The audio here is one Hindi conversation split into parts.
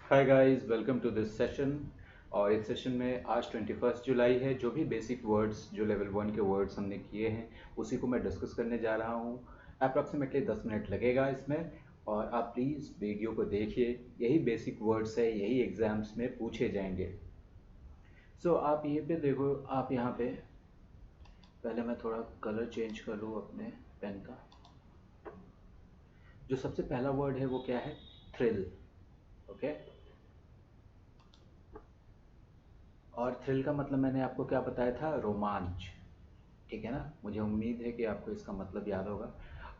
Hi guys, welcome to this session. और इस सेशन में आज 21 जुलाई है। जो भी बेसिक वर्ड्स जो लेवल 1 के वर्ड्स हमने किए हैं उसी को मैं डिस्कस करने जा रहा हूँ। अप्रॉक्सीमेटली 10 मिनट लगेगा इसमें। और आप प्लीज़ वीडियो को देखिए, यही बेसिक वर्ड्स है, यही एग्ज़ाम्स में पूछे जाएंगे। आप ये पे देखो, आप यहाँ पे पहले मैं थोड़ा कलर चेंज कर लूँ अपने पेन का। जो सबसे पहला वर्ड है वो क्या है? थ्रिल। ओके। और थ्रिल का मतलब मैंने आपको क्या बताया था? रोमांच। ठीक है ना? मुझे उम्मीद है कि आपको इसका मतलब याद होगा।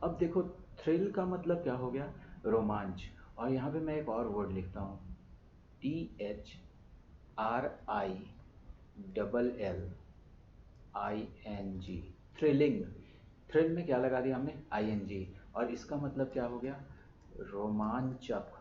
अब देखो, थ्रिल का मतलब क्या हो गया? रोमांच। और यहाँ पे मैं एक और वर्ड लिखता हूँ, THRILLING। थ्रिलिंग। थ्रिल में क्या लगा दिया हमने? ING। और इसका मतलब क्या हो गया? रोमांचक।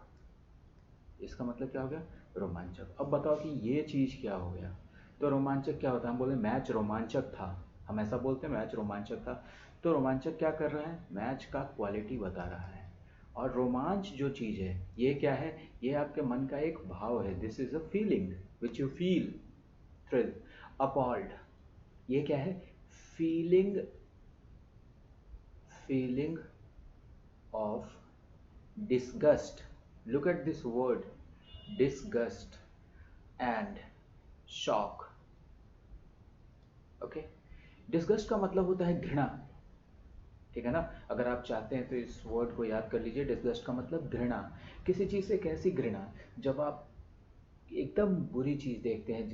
इसका मतलब क्या हो गया? रोमांचक। अब बताओ कि ये चीज़ क्या हो गया? तो रोमांचक क्या होता है? हम बोले मैच रोमांचक था। हम ऐसा बोलते हैं, मैच रोमांचक था। तो रोमांचक क्या कर रहा है? मैच का क्वालिटी बता रहा है। और रोमांच जो चीज़ है ये क्या है? ये आपके मन का एक भाव है। This is a feeling which you feel. Thrill. Appalled. ये क्या है? Feeling. Feeling of disgust. Look at this word, disgust and shock. Okay. Disgust का मतलब होता है घृणा। ठीक है ना? अगर आप चाहते हैं तो इस वर्ड को याद कर लीजिए। डिस्गस्ट का मतलब घृणा। किसी चीज़ से कैसी घृणा? जब आप एकदम बुरी चीज़ देखते हैं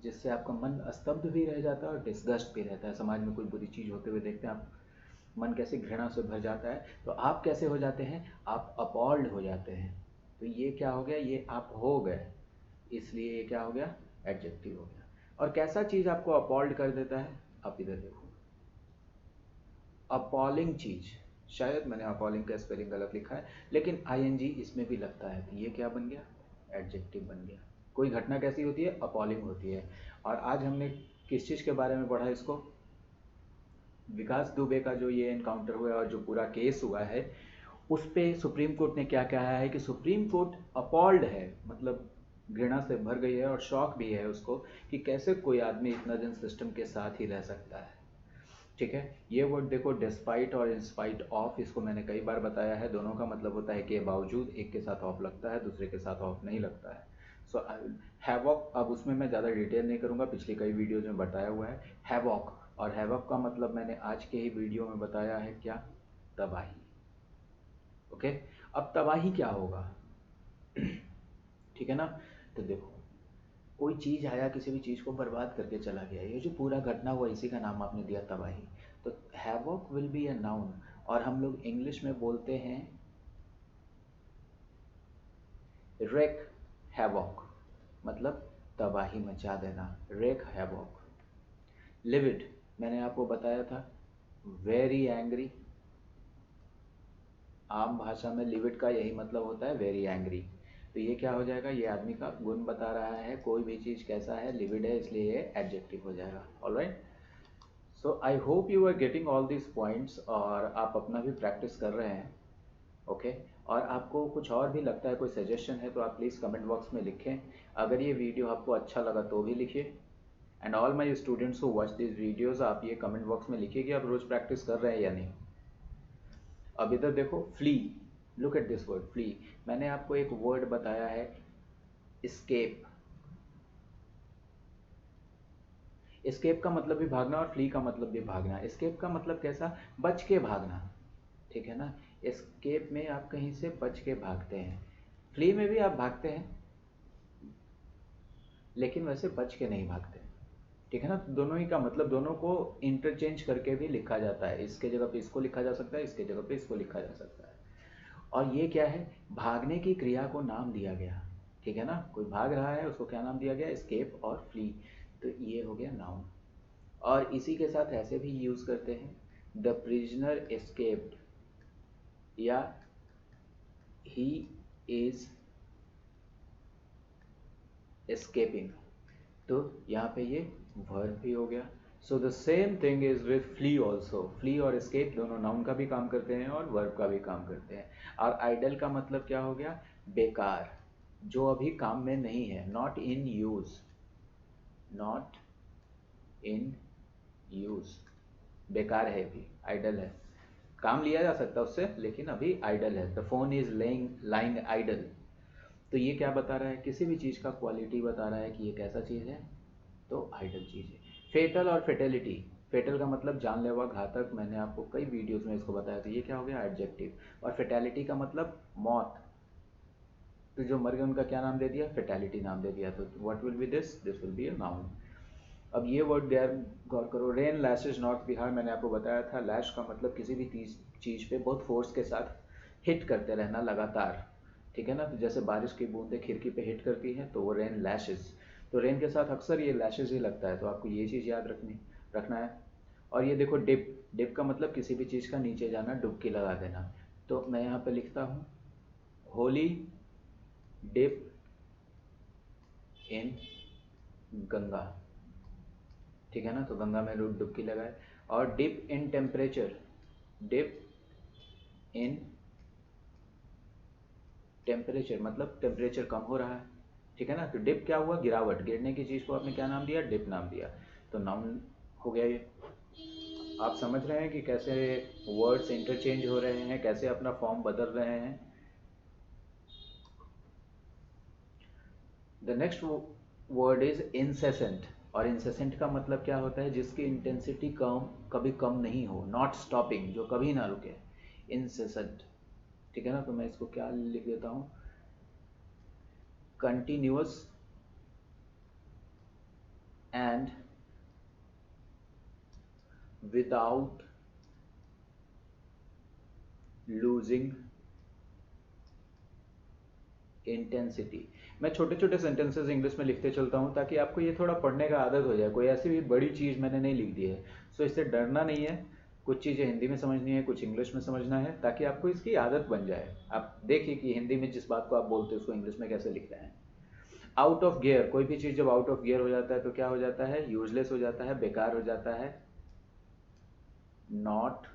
जिससे आपका मन स्तब्ध भी रह जाता है और डिस्गस्ट भी रहता है। समाज में कोई बुरी चीज़ होते हुए देखते हैं आप, मन कैसे घृणा से भर जाता है। तो आप कैसे हो जाते हैं? आप अपॉल्ड हो जाते हैं। तो ये क्या हो गया? ये आप हो गए, इसलिए ये क्या हो गया? एडजेक्टिव हो गया। और कैसा चीज़ आपको अपॉल्ड कर देता है? आप इधर देखो, अपॉलिंग चीज़। शायद मैंने अपॉलिंग का स्पेलिंग गलत लिखा है, लेकिन ING इसमें भी लगता है। तो ये क्या बन गया? एडजेक्टिव बन गया। कोई घटना कैसी होती है? अपॉलिंग होती है। और आज हमने किस चीज़ के बारे में पढ़ा इसको? विकास दुबे का जो ये एनकाउंटर हुआ है और जो पूरा केस हुआ है, उस पे सुप्रीम कोर्ट ने क्या कहा है कि सुप्रीम कोर्ट अपॉल्ड है, मतलब घृणा से भर गई है और शॉक भी है उसको कि कैसे कोई आदमी इतना दिन सिस्टम के साथ ही रह सकता है। ठीक है। ये वर्ड देखो, डिस्पाइट और इंस्पाइट ऑफ, इसको मैंने कई बार बताया है। दोनों का मतलब होता है कि बावजूद, एक के साथ ऑफ लगता है, दूसरे के साथ ऑफ नहीं लगता है। सो हैवॉक, अब उसमें मैं ज़्यादा डिटेल नहीं करूँगा, पिछली कई वीडियोज में बताया हुआ है हैवॉक। और हैवॉक का मतलब मैंने आज के ही वीडियो में बताया है, क्या? तबाही। ओके। अब तबाही क्या होगा? ठीक है ना? तो देखो, कोई चीज़ आया, किसी भी चीज़ को बर्बाद करके चला गया, ये जो पूरा घटना हुआ इसी का नाम आपने दिया तबाही। तो havoc will be a noun. और हम लोग इंग्लिश में बोलते हैं रेक हैवॉक, मतलब तबाही मचा देना। Rake havoc. लिविड, मैंने आपको बताया था, वेरी एंग्री। आम भाषा में लिविड का यही मतलब होता है, वेरी एंग्री। तो ये क्या हो जाएगा? ये आदमी का गुण बता रहा है, कोई भी चीज़ कैसा है, लिविड है, इसलिए ये एडजेक्टिव हो जाएगा। Alright. So I hope you are getting all this points और आप अपना भी प्रैक्टिस कर रहे हैं। ओके। और आपको कुछ और भी लगता है, कोई सजेशन है, तो आप प्लीज़ कमेंट बॉक्स में लिखें। अगर ये वीडियो आपको अच्छा लगा तो भी लिखिए। And all my students who watch this videos, आप ये कमेंट बॉक्स में लिखिए कि आप रोज़ प्रैक्टिस कर रहे हैं या नहीं। अब इधर देखो, flea. Look at this word, flea. मैंने आपको एक वर्ड बताया है, एस्केप। एस्केप का मतलब भी भागना और फ्ली का मतलब भी भागना। एस्केप का मतलब कैसा? बच के भागना। ठीक है ना? एस्केप में आप कहीं से बच के भागते हैं, फ्ली में भी आप भागते हैं लेकिन वैसे बच के नहीं भागते। ठीक है ना? तो दोनों ही का मतलब, दोनों को इंटरचेंज करके भी लिखा जाता है। इसके जगह पे इसको लिखा जा सकता है, इसके जगह पे इसको लिखा जा सकता है। और ये क्या है? भागने की क्रिया को नाम दिया गया। ठीक है ना? कोई भाग रहा है, उसको क्या नाम दिया गया? एस्केप और फ्ली। तो ये हो गया नाउन। और इसी के साथ ऐसे भी यूज़ करते हैं, द प्रिजनर एस्केप्ड, या ही इज एस्केपिंग। तो यहाँ पे ये वर्ब भी हो गया। So the same thing is with flea also. Flea और एस्केप दोनों नाउन का भी काम करते हैं और वर्ब का भी काम करते हैं। और आइडल का मतलब क्या हो गया? बेकार। जो अभी काम में नहीं है, not in use, not in use, बेकार है, अभी आइडल है, काम लिया जा सकता है उससे लेकिन अभी आइडल है। The phone is laying lying idle. तो ये क्या बता रहा है, किसी भी चीज़ का क्वालिटी बता रहा है कि ये कैसा चीज़ है, तो आइडल चीज़ है। फेटल और फेटेलिटी, फेटल का मतलब जानलेवा, घातक, मैंने आपको कई वीडियोस में इसको बताया, तो ये क्या हो गया, एडजेक्टिव। और फेटेलिटी का मतलब मौत, तो जो मर गए उनका क्या नाम दे दिया, फेटेलिटी नाम दे दिया। तो what will be this, this will be a noun. अब ये वर्ड गैर गौर करो, रेन लैशेज नॉर्थ बिहार, मैंने आपको बताया था, लैश का मतलब किसी भी चीज़ पे बहुत फोर्स के साथ हिट करते रहना लगातार, ठीक है ना। तो जैसे बारिश की बूंदें खिड़की पे हिट करती हैं तो वो रेन लैशेज, तो रेन के साथ अक्सर ये लैशेज ही लगता है, तो आपको ये चीज़ याद रखना है। और ये देखो डिप, डिप का मतलब किसी भी चीज़ का नीचे जाना, डुबकी लगा देना। तो मैं यहाँ पे लिखता हूँ होली डिप इन गंगा, ठीक है ना, तो गंगा में डुबकी लगाए। और dip in temperature, dip in temperature मतलब टेम्परेचर कम हो रहा है, ठीक है ना। तो डिप क्या हुआ, गिरावट, गिरने की चीज़ को आपने क्या नाम दिया, डिप नाम दिया, तो नाउन हो गया ये। आप समझ रहे हैं कि कैसे वर्ड्स इंटरचेंज हो रहे हैं, कैसे अपना फॉर्म बदल रहे हैं। The next word is incessant, और इंसेसेंट का मतलब क्या होता है, जिसकी इंटेंसिटी कभी कम नहीं हो, नॉट स्टॉपिंग, जो कभी ना रुके, इंसेसेंट, ठीक है ना। तो मैं इसको क्या लिख देता हूँ, continuous and without losing intensity. मैं छोटे छोटे सेंटेंसेस इंग्लिश में लिखते चलता हूँ ताकि आपको ये थोड़ा पढ़ने का आदत हो जाए, कोई ऐसी भी बड़ी चीज़ मैंने नहीं लिख दी है, सो इससे डरना नहीं है। कुछ चीज़ें हिंदी में समझनी है, कुछ इंग्लिश में समझना है, ताकि आपको इसकी आदत बन जाए। आप देखिए कि हिंदी में जिस बात को आप बोलते हैं उसको इंग्लिश में कैसे लिखते हैं। आउट ऑफ गियर, कोई भी चीज़ जब आउट ऑफ गियर हो जाता है तो क्या हो जाता है, यूजलेस हो जाता है, बेकार हो जाता है, नॉट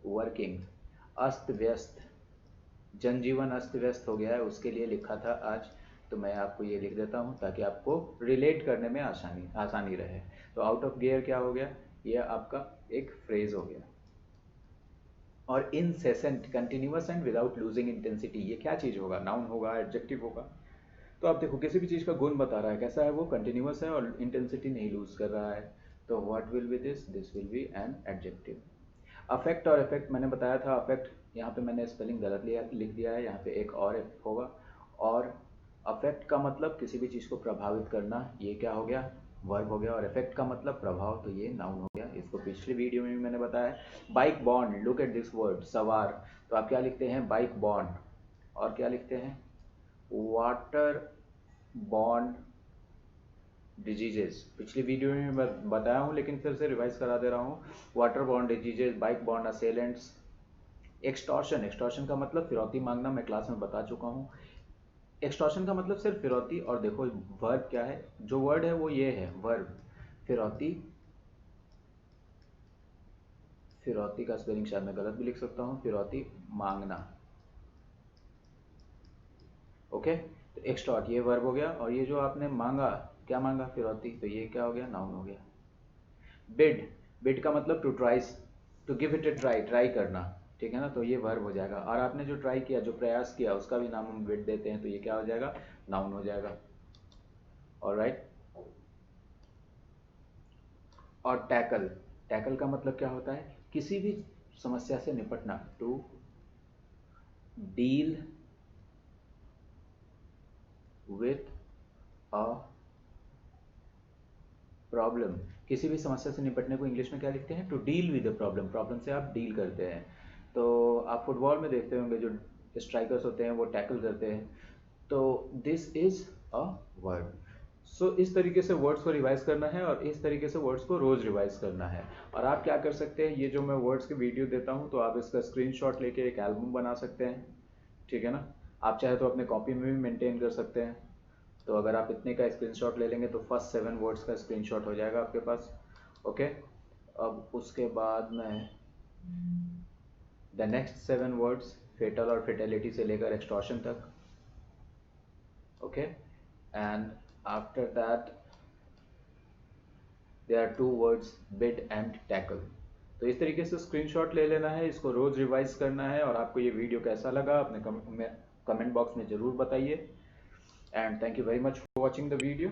वर्किंग, अस्त व्यस्त, जनजीवन अस्त व्यस्त हो गया है, उसके लिए लिखा था आज, तो मैं आपको ये लिख देता हूँ ताकि आपको रिलेट करने में आसानी रहे। तो आउट ऑफ गियर क्या हो गया, ये आपका एक फ्रेज हो गया। और incessant, continuous and without losing intensity, ये क्या चीज़ होगा, नाउन होगा, एडजेक्टिव होगा। तो आप देखो किसी भी चीज़ का गुण बता रहा है, कैसा है वो, कंटिन्यूअस है और इंटेंसिटी नहीं लूज कर रहा है, तो what will be this, this will be an adjective. Affect और इफेक्ट मैंने बताया था, अफेक्ट यहाँ पे मैंने स्पेलिंग गलत लिख दिया है, यहाँ पे एक और होगा। और अफेक्ट का मतलब किसी भी चीज़ को प्रभावित करना, ये क्या हो गया, वर्ब हो गया। और इफेक्ट का मतलब प्रभाव, तो ये नाउन हो गया। इसको पिछली वीडियो में भी मैंने बताया है। Bike bond, look at this word, सवार, तो आप क्या लिखते हैं, बाइक बॉन्ड, और क्या लिखते हैं, वाटर बॉन्ड डिजीजेस। पिछली वीडियो में मैं बताया हूँ लेकिन फिर से रिवाइज करा दे रहा हूँ। Water bond diseases, bike bond असेलेंट्स। Extortion, extortion का मतलब फिरौती मांगना, मैं क्लास में बता चुका हूँ। एक्सटॉर्शन का मतलब सिर्फ फिरौती, और देखो वर्ब क्या है, जो वर्ड है वो ये है, वर्ब, फिरौती। फिरौती का स्पेलिंग शायद मैं गलत भी लिख सकता हूँ, फिरौती मांगना, ओके। तो एक्सटॉर्ट ये वर्ब हो गया, और ये जो आपने मांगा, क्या मांगा, फिरौती, तो ये क्या हो गया, नाउन हो गया। बिड, बिड का मतलब to try, to give it a try, try करना, ठीक है ना, तो ये वर्ब हो जाएगा। और आपने जो ट्राई किया, जो प्रयास किया, उसका भी नाम हम बिड देते हैं, तो ये क्या हो जाएगा, नाउन हो जाएगा। ऑलराइट। और टैकल, टैकल का मतलब क्या होता है, किसी भी समस्या से निपटना, to deal with a problem. किसी भी समस्या से निपटने को इंग्लिश में क्या लिखते हैं, to deal with the problem, problem से आप डील करते हैं। तो आप फुटबॉल में देखते होंगे जो स्ट्राइकर्स होते हैं वो टैकल करते हैं, तो दिस इज अ वर्ड। सो इस तरीके से वर्ड्स को रिवाइज करना है, और इस तरीके से वर्ड्स को रोज रिवाइज करना है। और आप क्या कर सकते हैं, ये जो मैं वर्ड्स की वीडियो देता हूँ तो आप इसका स्क्रीनशॉट लेके एक एल्बम बना सकते हैं, ठीक है ना। आप चाहे तो अपने कॉपी में भी मेंटेन कर सकते हैं। तो अगर आप इतने का स्क्रीनशॉट ले लेंगे तो फर्स्ट 7 वर्ड्स का स्क्रीनशॉट हो जाएगा आपके पास, ओके। अब उसके बाद में द नेक्स्ट 7 वर्ड्स, फेटल और फेटेलिटी से लेकर एक्सटॉर्शन तक, okay, and after that there are two words, bid and tackle. तो इस तरीके से स्क्रीनशॉट ले लेना है, इसको रोज रिवाइज करना है, और आपको ये वीडियो कैसा लगा अपने कमेंट बॉक्स में ज़रूर बताइए। And thank you very much for watching the video.